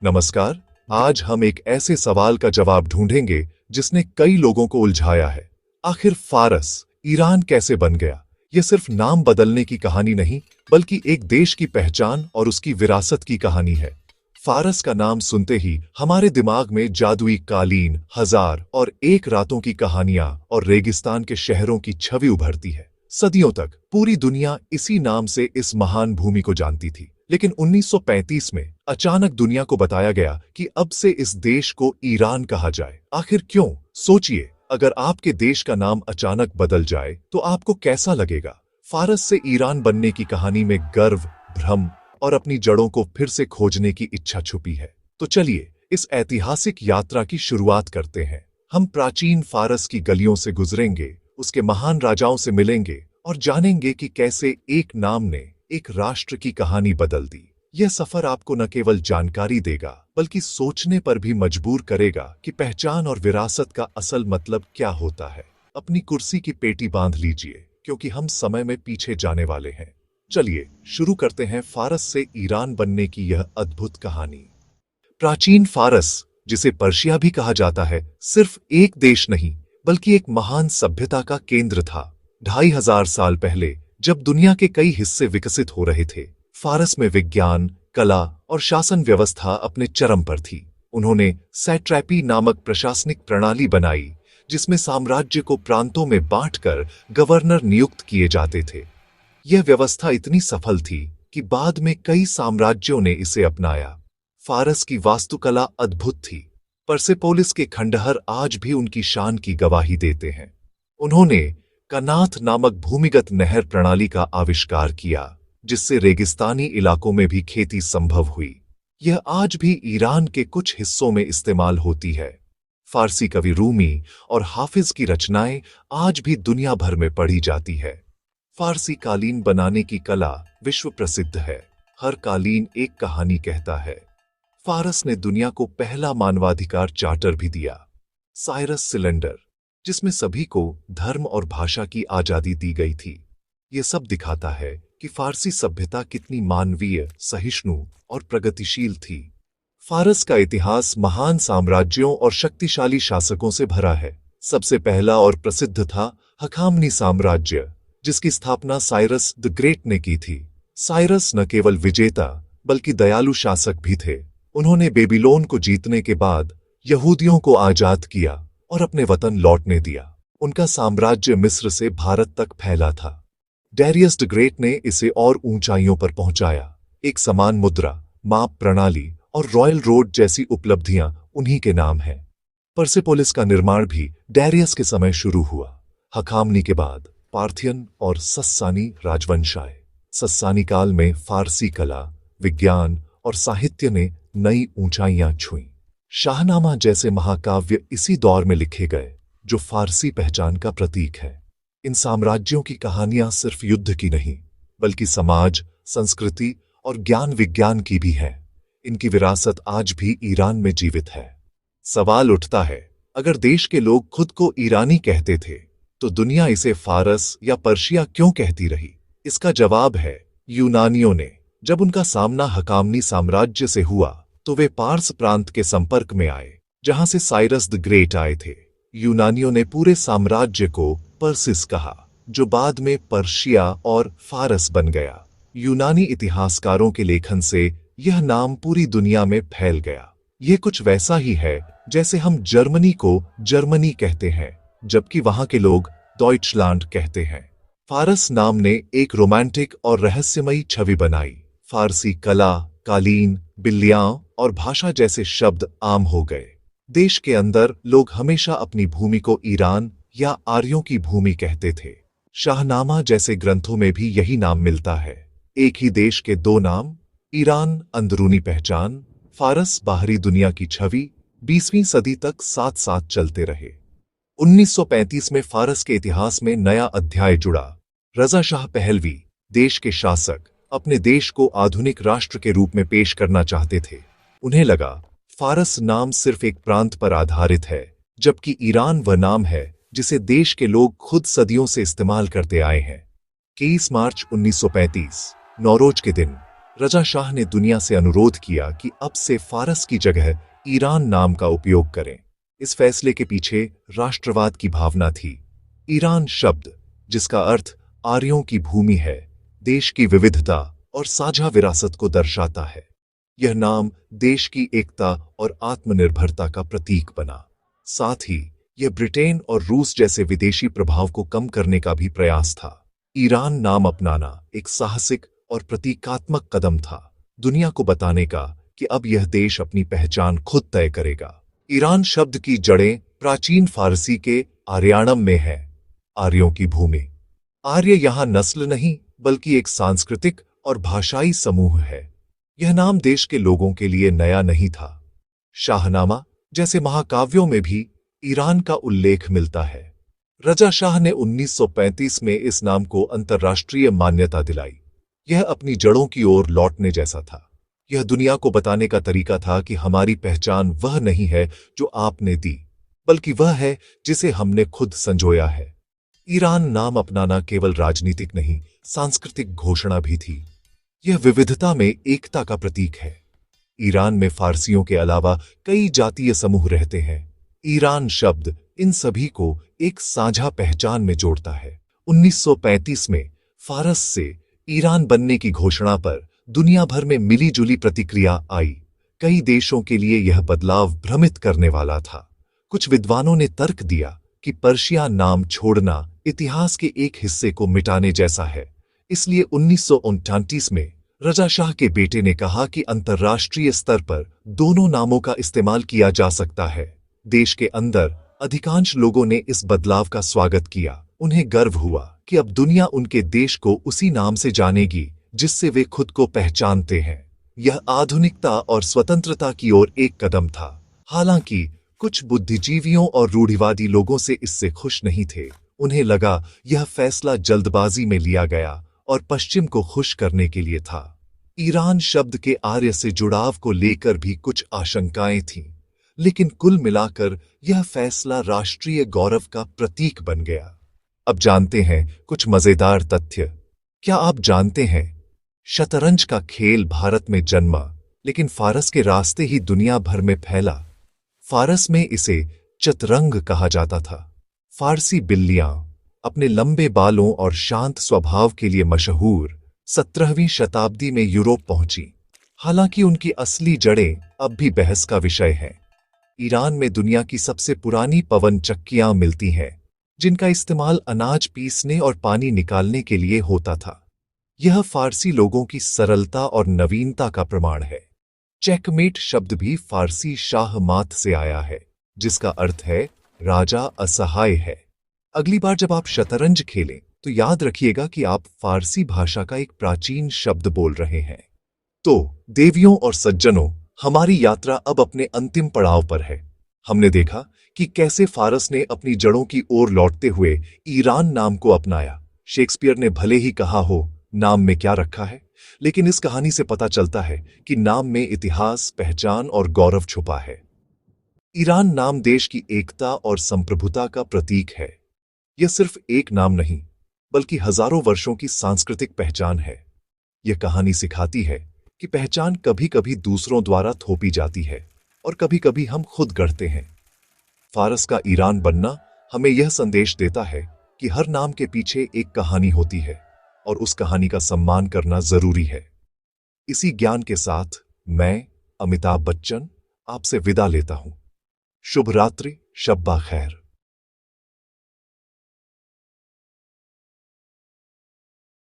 नमस्कार। आज हम एक ऐसे सवाल का जवाब ढूंढेंगे जिसने कई लोगों को उलझाया है। आखिर फारस ईरान कैसे बन गया? यह सिर्फ नाम बदलने की कहानी नहीं, बल्कि एक देश की पहचान और उसकी विरासत की कहानी है। फारस का नाम सुनते ही हमारे दिमाग में जादुई कालीन, हजार और एक रातों की कहानियां और रेगिस्तान के शहरों की छवि उभरती है। सदियों तक पूरी दुनिया इसी नाम से इस महान भूमि को जानती थी, लेकिन 1935 में अचानक दुनिया को बताया गया कि अब से इस देश को ईरान कहा जाए। आखिर क्यों? सोचिए, अगर आपके देश का नाम अचानक बदल जाए तो आपको कैसा लगेगा? फारस से ईरान बनने की कहानी में गर्व, भ्रम और अपनी जड़ों को फिर से खोजने की इच्छा छुपी है। तो चलिए इस ऐतिहासिक यात्रा की शुरुआत करते हैं। हम प्राचीन फारस की गलियों से गुजरेंगे, उसके महान राजाओं से मिलेंगे और जानेंगे कि कैसे एक नाम ने एक राष्ट्र की कहानी बदल दी। यह सफर आपको न केवल जानकारी देगा, बल्कि सोचने पर भी मजबूर करेगा कि पहचान और विरासत का असल मतलब क्या होता है। अपनी कुर्सी की पेटी बांध लीजिए, क्योंकि हम समय में पीछे जाने वाले हैं। चलिए शुरू करते हैं फारस से ईरान बनने की यह अद्भुत कहानी। प्राचीन फारस, जिसे पर्शिया भी कहा जाता है, सिर्फ एक देश नहीं, बल्कि एक महान सभ्यता का केंद्र था। 2500 साल पहले, जब दुनिया के कई हिस्से विकसित हो रहे थे, फारस में विज्ञान, कला और शासन व्यवस्था अपने चरम पर थी। उन्होंने सैट्रैपी नामक प्रशासनिक प्रणाली बनाई, जिसमें साम्राज्य को प्रांतों में बांटकर गवर्नर नियुक्त किए जाते थे। यह व्यवस्था इतनी सफल थी कि बाद में कई साम्राज्यों ने इसे अपनाया। फारस की वास्तुकला अद्भुत थी। परसेपोलिस के खंडहर आज भी उनकी शान की गवाही देते हैं। उन्होंने कनाथ नामक भूमिगत नहर प्रणाली का आविष्कार किया, जिससे रेगिस्तानी इलाकों में भी खेती संभव हुई। यह आज भी ईरान के कुछ हिस्सों में इस्तेमाल होती है। फारसी कवि रूमी और हाफिज की रचनाएं आज भी दुनिया भर में पढ़ी जाती है। फारसी कालीन बनाने की कला विश्व प्रसिद्ध है। हर कालीन एक कहानी कहता है। फारस ने दुनिया को पहला मानवाधिकार चार्टर भी दिया, साइरस सिलेंडर, जिसमें सभी को धर्म और भाषा की आजादी दी गई थी। यह सब दिखाता है कि फारसी सभ्यता कितनी मानवीय, सहिष्णु और प्रगतिशील थी। फारस का इतिहास महान साम्राज्यों और शक्तिशाली शासकों से भरा है। सबसे पहला और प्रसिद्ध था हखामनी साम्राज्य, जिसकी स्थापना साइरस द ग्रेट ने की थी। साइरस न केवल विजेता, बल्कि दयालु शासक भी थे। उन्होंने बेबीलोन को जीतने के बाद यहूदियों को आजाद किया और अपने वतन लौटने दिया। उनका साम्राज्य मिस्र से भारत तक फैला था। डैरियस द ग्रेट ने इसे और ऊंचाइयों पर पहुंचाया। एक समान मुद्रा, माप प्रणाली और रॉयल रोड जैसी उपलब्धियां उन्हीं के नाम हैं। परसेपोलिस का निर्माण भी डैरियस के समय शुरू हुआ। हखामनी के बाद पार्थियन और सस्सानी राजवंश आए। सस्सानी काल में फारसी कला, विज्ञान और साहित्य ने नई ऊंचाइयां छुईं। शाहनामा जैसे महाकाव्य इसी दौर में लिखे गए, जो फारसी पहचान का प्रतीक है। इन साम्राज्यों की कहानियां सिर्फ युद्ध की नहीं, बल्कि समाज, संस्कृति और ज्ञान विज्ञान की भी है। इनकी विरासत आज भी ईरान में जीवित है। सवाल उठता है, अगर देश के लोग खुद को ईरानी कहते थे, तो दुनिया इसे फारस या पर्शिया क्यों कहती रही? इसका जवाब है, यूनानियों ने। जब उनका सामना हकामनी साम्राज्य से हुआ, तो वे पार्स प्रांत के संपर्क में आए, जहां से साइरस द ग्रेट आए थे। यूनानियों ने पूरे साम्राज्य को पर्सिस कहा, जो बाद में पर्शिया और फारस बन गया। यूनानी इतिहासकारों के लेखन से यह नाम पूरी दुनिया में फैल गया। यह कुछ वैसा ही है जैसे हम जर्मनी को जर्मनी कहते हैं, जबकि वहां के लोग डॉइचलैंड कहते हैं। फारस नाम ने एक रोमांटिक और रहस्यमयी छवि बनाई। फारसी कला, कालीन, बिल्लियां और भाषा जैसे शब्द आम हो गए। देश के अंदर लोग हमेशा अपनी भूमि को ईरान या आर्यों की भूमि कहते थे। शाहनामा जैसे ग्रंथों में भी यही नाम मिलता है। एक ही देश के दो नाम, ईरान अंदरूनी पहचान, फारस बाहरी दुनिया की छवि, 20वीं सदी तक साथ साथ चलते रहे। 1935 में फारस के इतिहास में नया अध्याय जुड़ा। रजा शाह पहलवी, देश के शासक, अपने देश को आधुनिक राष्ट्र के रूप में पेश करना चाहते थे। उन्हें लगा फारस नाम सिर्फ एक प्रांत पर आधारित है, जबकि ईरान वह नाम है जिसे देश के लोग खुद सदियों से इस्तेमाल करते आए हैं। 21 मार्च 1935 नौरोज के दिन रजा शाह ने दुनिया से अनुरोध किया कि अब से फारस की जगह ईरान नाम का उपयोग करें। इस फैसले के पीछे राष्ट्रवाद की भावना थी। ईरान शब्द, जिसका अर्थ आर्यों की भूमि है, देश की विविधता और साझा विरासत को दर्शाता है। यह नाम देश की एकता और आत्मनिर्भरता का प्रतीक बना। साथ ही यह ब्रिटेन और रूस जैसे विदेशी प्रभाव को कम करने का भी प्रयास था। ईरान नाम अपनाना एक साहसिक और प्रतीकात्मक कदम था, दुनिया को बताने का कि अब यह देश अपनी पहचान खुद तय करेगा। ईरान शब्द की जड़ें प्राचीन फारसी के आर्याणम में है, आर्यों की भूमि। आर्य यहां नस्ल नहीं बल्कि एक सांस्कृतिक और भाषाई समूह है। यह नाम देश के लोगों के लिए नया नहीं था। शाहनामा जैसे महाकाव्यों में भी ईरान का उल्लेख मिलता है। रजा शाह ने 1935 में इस नाम को अंतर्राष्ट्रीय मान्यता दिलाई। यह अपनी जड़ों की ओर लौटने जैसा था। यह दुनिया को बताने का तरीका था कि हमारी पहचान वह नहीं है जो आपने दी, बल्कि वह है जिसे हमने खुद संजोया है। ईरान नाम अपनाना केवल राजनीतिक नहीं, सांस्कृतिक घोषणा भी थी। यह विविधता में एकता का प्रतीक है। ईरान में फारसियों के अलावा कई जातीय समूह रहते हैं। ईरान शब्द इन सभी को एक साझा पहचान में जोड़ता है। 1935 में फारस से ईरान बनने की घोषणा पर दुनिया भर में मिली-जुली प्रतिक्रिया आई। कई देशों के लिए यह बदलाव भ्रमित करने वाला था। कुछ विद्वानों ने तर्क दिया कि पर्शिया नाम छोड़ना इतिहास के एक हिस्से को मिटाने जैसा है। इसलिए 1929 में रजा शाह के बेटे ने कहा कि अंतर्राष्ट्रीय स्तर पर दोनों नामों का इस्तेमाल किया जा सकता है। देश के अंदर अधिकांश लोगों ने इस बदलाव का स्वागत किया। उन्हें गर्व हुआ कि अब दुनिया उनके देश को उसी नाम से जानेगी जिससे वे खुद को पहचानते हैं। यह आधुनिकता और स्वतंत्रता की ओर एक कदम था। हालांकि कुछ बुद्धिजीवियों और रूढ़िवादी लोगों से इससे खुश नहीं थे। उन्हें लगा यह फैसला जल्दबाजी में लिया गया और पश्चिम को खुश करने के लिए था। ईरान शब्द के आर्य से जुड़ाव को लेकर भी कुछ आशंकाएं थीं, लेकिन कुल मिलाकर यह फैसला राष्ट्रीय गौरव का प्रतीक बन गया। अब जानते हैं कुछ मजेदार तथ्य। क्या आप जानते हैं, शतरंज का खेल भारत में जन्मा, लेकिन फारस के रास्ते ही दुनिया भर में फैला। फारस में इसे चतरंग कहा जाता था। फारसी बिल्लियां अपने लंबे बालों और शांत स्वभाव के लिए मशहूर 17वीं शताब्दी में यूरोप पहुंची। हालांकि उनकी असली जड़ें अब भी बहस का विषय हैं। ईरान में दुनिया की सबसे पुरानी पवन चक्कियां मिलती हैं, जिनका इस्तेमाल अनाज पीसने और पानी निकालने के लिए होता था। यह फारसी लोगों की सरलता और नवीनता का प्रमाण है। चेकमेट शब्द भी फारसी शाह मात से आया है, जिसका अर्थ है राजा असहाय है। अगली बार जब आप शतरंज खेलें तो याद रखिएगा कि आप फारसी भाषा का एक प्राचीन शब्द बोल रहे हैं। तो देवियों और सज्जनों, हमारी यात्रा अब अपने अंतिम पड़ाव पर है। हमने देखा कि कैसे फारस ने अपनी जड़ों की ओर लौटते हुए ईरान नाम को अपनाया। शेक्सपियर ने भले ही कहा हो नाम में क्या रखा है, लेकिन इस कहानी से पता चलता है कि नाम में इतिहास, पहचान और गौरव छुपा है। ईरान नाम देश की एकता और संप्रभुता का प्रतीक है। यह सिर्फ एक नाम नहीं, बल्कि हजारों वर्षों की सांस्कृतिक पहचान है। यह कहानी सिखाती है कि पहचान कभी-कभी दूसरों द्वारा थोपी जाती है और कभी-कभी हम खुद गढ़ते हैं। फारस का ईरान बनना हमें यह संदेश देता है कि हर नाम के पीछे एक कहानी होती है और उस कहानी का सम्मान करना जरूरी है। इसी ज्ञान के साथ मैं, अमिताभ बच्चन, आपसे विदा लेता हूं। शुभ रात्रि, शब्बा खैर।